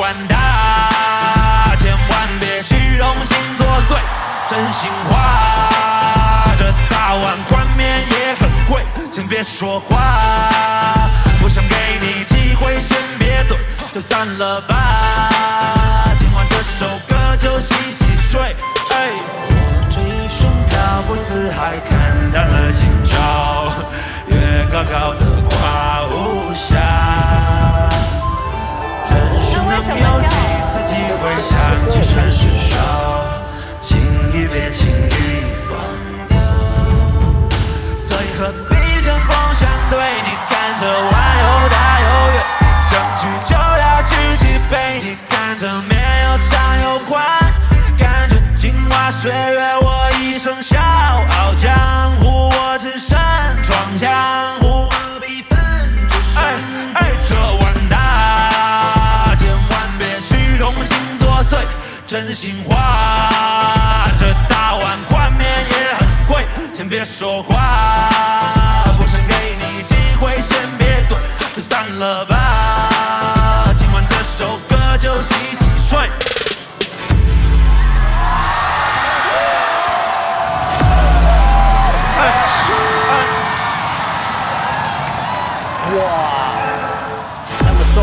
碗大，千万别虚荣心作祟。真心话，这大碗宽面也很贵，请别说话，不想给你机会，先别怼，就散了吧。听完这首歌就洗洗睡。哎，我这一生漂泊四海，看淡了今朝，月高高的挂无暇。人生能有几次机会相聚甚是少，轻易别轻易放掉。所以何必针锋相对？你看这碗又大又圆，相聚就要举起杯。你看这面又长又宽，感觉镜花水月我一生笑傲江湖，我只身闯江湖，何必分出胜负？这碗大，千万别虚荣心作祟。真心话，这大碗宽面也很贵，先别说话，不想给你机会，先别怼，就散了吧。听完这首歌就洗洗睡。哇，那么帅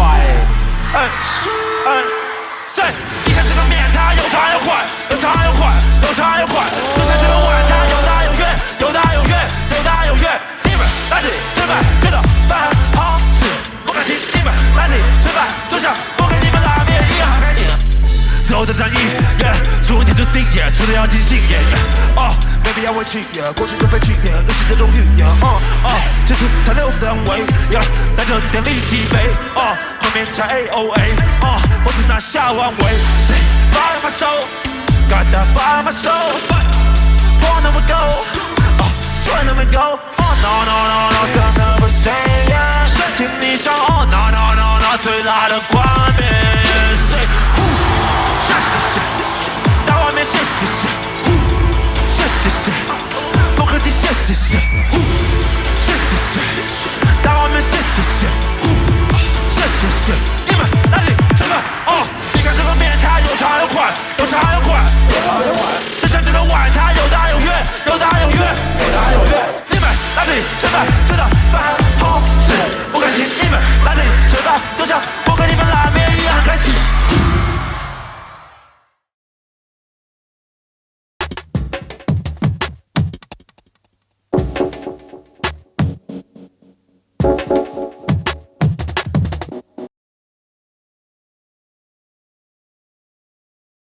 你看这个面，它又长又宽，又长又宽，又长又宽。就像这个碗，它又大又圆，又大又圆，又大又圆。你们来这里吃饭，觉得饭很好吃，不开心。你们来这里吃饭，就像我给你们拉面一样开心。最后的战役，输赢就定，输的要尽兴，没必要委屈，过去的废去，日系的荣誉，这次残留的安慰，带着点力气飞，后面才 AOA，我只拿下完尾，谁放马手 ，gotta 放马手 ，for never go，never go，no no no no， 真的不谁呀？请你上 ，no no no no， 最辣的画面，谁？大碗面谢谢谢，谢谢，不客气谢谢谢，谢谢谢，大碗面谢谢谢，谢谢谢。